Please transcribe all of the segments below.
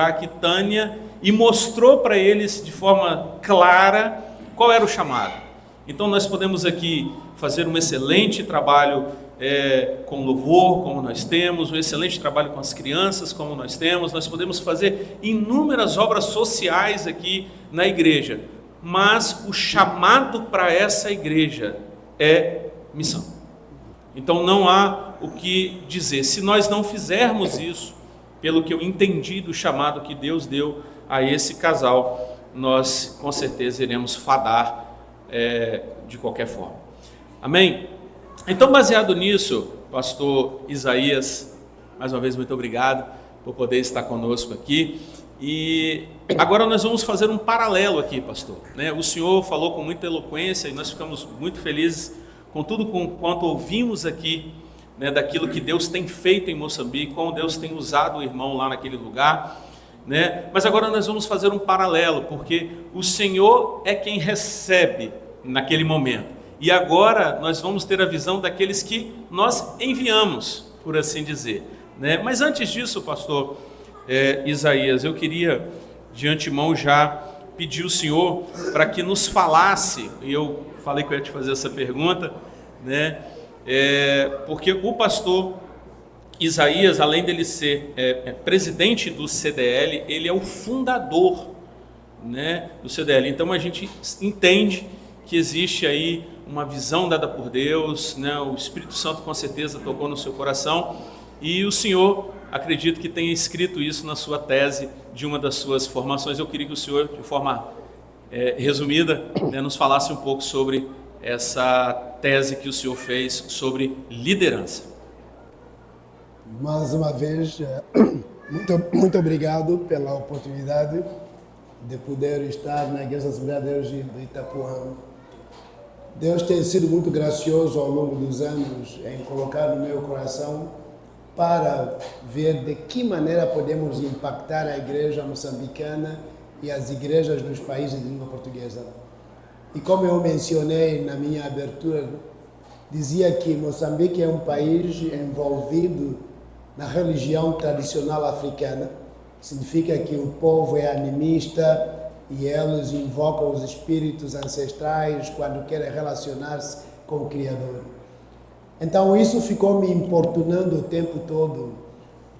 aqui Tânia e mostrou para eles de forma clara qual era o chamado. Então nós podemos aqui fazer um excelente trabalho com louvor, como nós temos, um excelente trabalho com as crianças, como nós temos. Nós podemos fazer inúmeras obras sociais aqui na igreja, mas o chamado para essa igreja é missão. Então não há o que dizer. Se nós não fizermos isso, pelo que eu entendi do chamado que Deus deu a esse casal, nós com certeza iremos fadar de qualquer forma. Amém? Então, baseado nisso, pastor Isaías, mais uma vez muito obrigado por poder estar conosco aqui. E agora nós vamos fazer um paralelo aqui, pastor, né? O senhor falou com muita eloquência e nós ficamos muito felizes com tudo quanto ouvimos aqui, né, daquilo que Deus tem feito em Moçambique, como Deus tem usado o irmão lá naquele lugar, né? Mas agora nós vamos fazer um paralelo, porque o Senhor é quem recebe naquele momento. E agora nós vamos ter a visão daqueles que nós enviamos, por assim dizer, né? Mas antes disso, pastor Isaías, eu queria de antemão já pedir o senhor para que nos falasse, e eu falei que eu ia te fazer essa pergunta, né? Porque o pastor Isaías, além dele ser presidente do CDL, ele é o fundador, né, do CDL. Então a gente entende que existe aí uma visão dada por Deus, né? O Espírito Santo com certeza tocou no seu coração e o senhor, acredito que tenha escrito isso na sua tese de uma das suas formações. Eu queria que o senhor, de forma resumida, né, nos falasse um pouco sobre essa tese que o senhor fez sobre liderança. Mais uma vez, muito obrigado pela oportunidade de poder estar na Igreja Assembleia de Deus de Itapuã. Deus tem sido muito gracioso ao longo dos anos em colocar no meu coração para ver de que maneira podemos impactar a igreja moçambicana e as igrejas nos países de língua portuguesa. E como eu mencionei na minha abertura, dizia que Moçambique é um país envolvido na religião tradicional africana. Significa que o povo é animista e eles invocam os espíritos ancestrais quando querem relacionar-se com o Criador. Então isso ficou me importunando o tempo todo.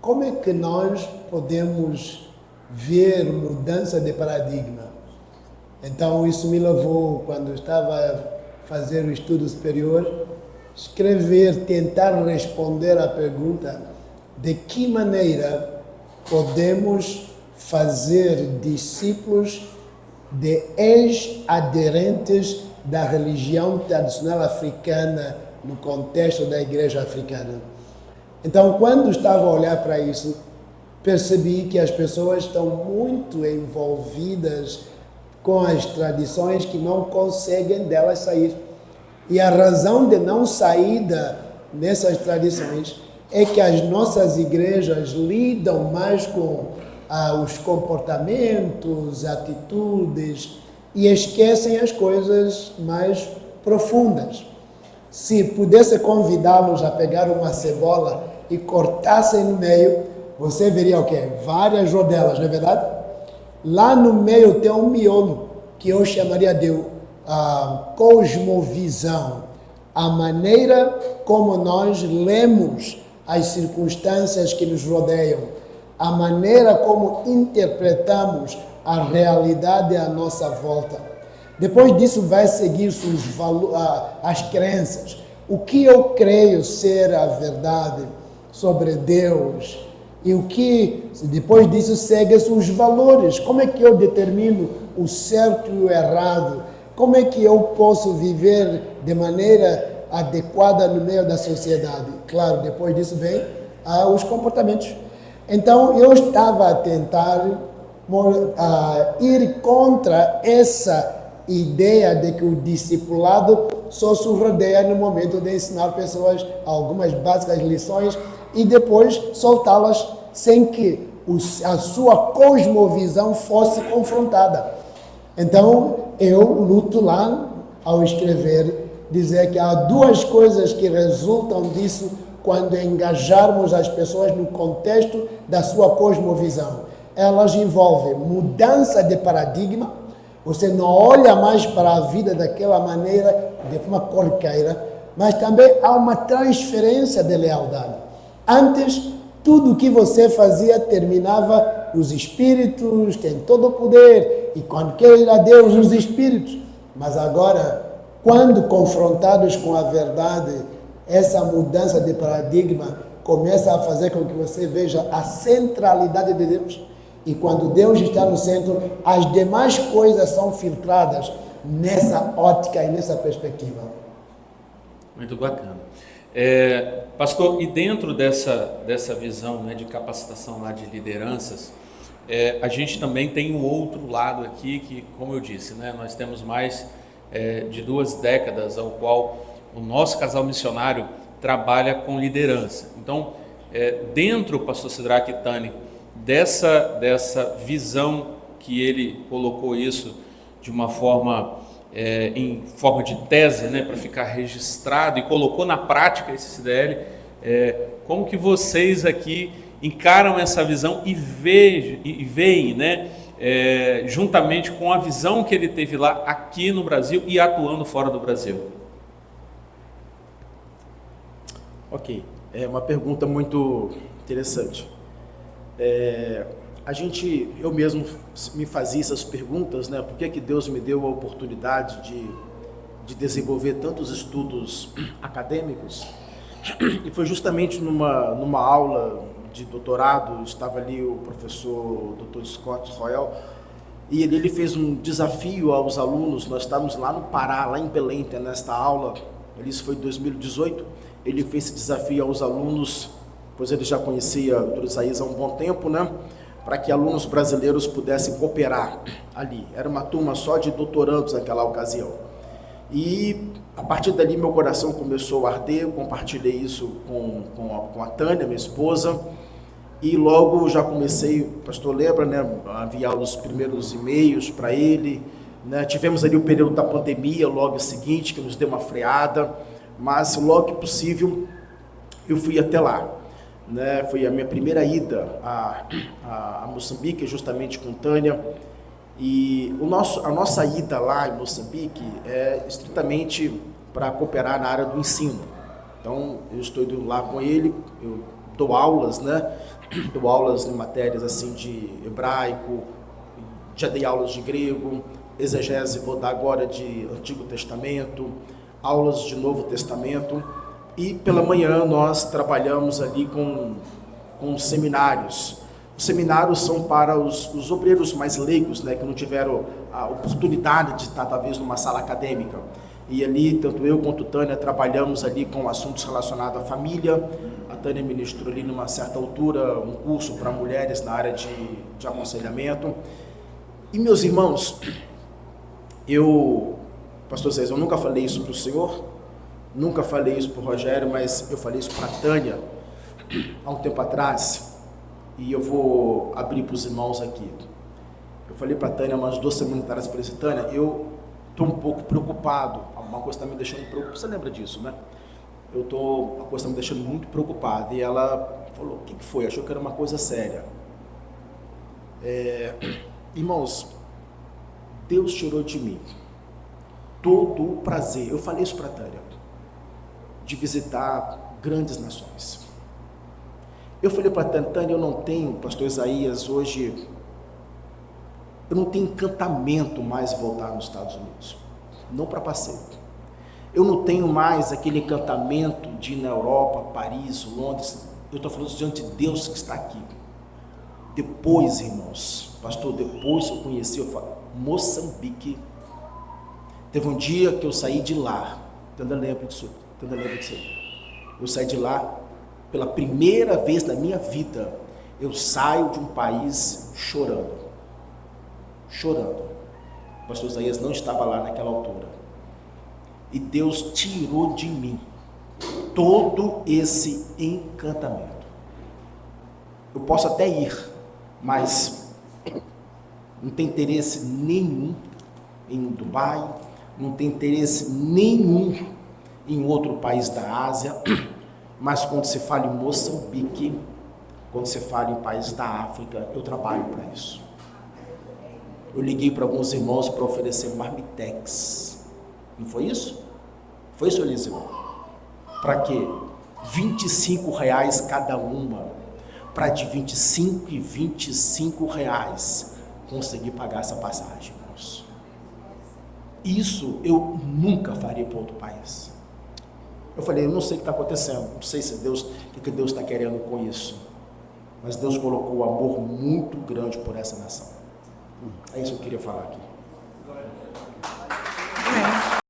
Como é que nós podemos ver mudança de paradigma? Então isso me levou, quando eu estava a fazer o estudo superior, escrever, tentar responder à pergunta de que maneira podemos fazer discípulos de ex-aderentes da religião tradicional africana no contexto da igreja africana. Então, quando estava a olhar para isso, percebi que as pessoas estão muito envolvidas com as tradições que não conseguem delas sair. E a razão de não saída nessas tradições é que as nossas igrejas lidam mais com os comportamentos, atitudes e esquecem as coisas mais profundas. Se pudesse convidá-los a pegar uma cebola e cortassem no meio, você veria o quê? Várias rodelas, não é verdade? Lá no meio tem um miolo que eu chamaria de cosmovisão, a maneira como nós lemos as circunstâncias que nos rodeiam, a maneira como interpretamos a realidade à nossa volta. Depois disso vai seguir as crenças. O que eu creio ser a verdade sobre Deus e o que, depois disso, segue-se os valores. Como é que eu determino o certo e o errado? Como é que eu posso viver de maneira adequada no meio da sociedade? Claro, depois disso vem os comportamentos. Então, eu estava a tentar ir contra essa ideia de que o discipulado só se rodeia no momento de ensinar pessoas algumas básicas lições e depois soltá-las sem que a sua cosmovisão fosse confrontada. Então, eu luto lá, ao escrever, dizer que há duas coisas que resultam disso quando engajarmos as pessoas no contexto da sua cosmovisão. elas envolvem mudança de paradigma. Você não olha mais para a vida daquela maneira, de forma corriqueira, mas também há uma transferência de lealdade. Antes, tudo o que você fazia terminava os espíritos, têm todo o poder, e quando quer ir a Deus, os espíritos. Mas agora, quando confrontados com a verdade, essa mudança de paradigma começa a fazer com que você veja a centralidade de Deus. E quando Deus está no centro, as demais coisas são filtradas nessa ótica e nessa perspectiva. Muito bacana. Pastor, e dentro dessa visão, né, de capacitação lá de lideranças, a gente também tem um outro lado aqui que, como eu disse, né, nós temos mais de 2 décadas ao qual o nosso casal missionário trabalha com liderança. Então, dentro, pastor Sidraque e Tânia, dessa visão que ele colocou isso de uma forma, em forma de tese, né, para ficar registrado, e colocou na prática esse CDL, como que vocês aqui encaram essa visão e veem, né, juntamente com a visão que ele teve lá aqui no Brasil e atuando fora do Brasil? Ok, é uma pergunta muito interessante. Eu mesmo me fazia essas perguntas, né? Por que Deus me deu a oportunidade de desenvolver tantos estudos acadêmicos? E foi justamente numa aula de doutorado, estava ali o professor Dr. Scott Royal, e ele fez um desafio aos alunos. Nós estávamos lá no Pará, lá em Belém, nesta aula, isso foi em 2018, ele fez esse desafio aos alunos, pois ele já conhecia o Dr. Isaías há um bom tempo, né? Para que alunos brasileiros pudessem cooperar ali. Era uma turma só de doutorandos naquela ocasião. E a partir dali meu coração começou a arder. Eu compartilhei isso com a Tânia, minha esposa, e logo já comecei, o pastor lembra, né, a enviar os primeiros e-mails para ele, né? Tivemos ali o período da pandemia, logo seguinte, que nos deu uma freada, mas logo que possível eu fui até lá. Né, foi a minha primeira ida a Moçambique, justamente com Tânia, e a nossa ida lá em Moçambique é estritamente para cooperar na área do ensino. Então, eu estou indo lá com ele, eu dou aulas, né, dou aulas em matérias assim de hebraico, já dei aulas de grego, exegese, vou dar agora de Antigo Testamento, aulas de Novo Testamento. E pela manhã nós trabalhamos ali com seminários. Os seminários são para os obreiros mais leigos, né, que não tiveram a oportunidade de estar talvez numa sala acadêmica. E ali, tanto eu quanto a Tânia, trabalhamos ali com assuntos relacionados à família. A Tânia ministrou ali numa certa altura um curso para mulheres na área de aconselhamento. E meus irmãos, pastor Zé, eu nunca falei isso para o senhor, nunca falei isso para o Rogério, mas eu falei isso para a Tânia há um tempo atrás, e eu vou abrir para os irmãos aqui. Eu falei para a Tânia umas 2 semanas atrás, eu falei assim, Tânia, eu estou um pouco preocupado, uma coisa está me deixando preocupado, você lembra disso, né? Uma coisa está me deixando muito preocupado. E ela falou, o que foi? Achou que era uma coisa séria. Irmãos, Deus tirou de mim todo o prazer, eu falei isso para a Tânia, de visitar grandes nações. Eu falei para a Tânia, eu não tenho, pastor Isaías, hoje, eu não tenho encantamento mais voltar nos Estados Unidos, não para passeio. Eu não tenho mais aquele encantamento de ir na Europa, Paris, Londres. Eu estou falando diante de Deus que está aqui. Depois, irmãos, pastor, depois eu conheci, Moçambique. Teve um dia que eu saí de lá, Tânia lembra disso. Eu saí de lá, pela primeira vez na minha vida, eu saio de um país chorando. O pastor Isaías não estava lá naquela altura. E Deus tirou de mim todo esse encantamento. Eu posso até ir, mas não tem interesse nenhum em Dubai, não tem interesse nenhum em outro país da Ásia, mas quando se fala em Moçambique, quando você fala em países da África, eu trabalho para isso. Eu liguei para alguns irmãos para oferecer marmitex. Não foi isso? Foi isso, Eliseu? Para quê? R$25 cada uma. Para de 25 e 25 reais conseguir pagar essa passagem, irmãos. Isso eu nunca faria para outro país. Eu falei, eu não sei o que está acontecendo, não sei se Deus, o que Deus está querendo com isso. Mas Deus colocou um amor muito grande por essa nação. É isso que eu queria falar aqui.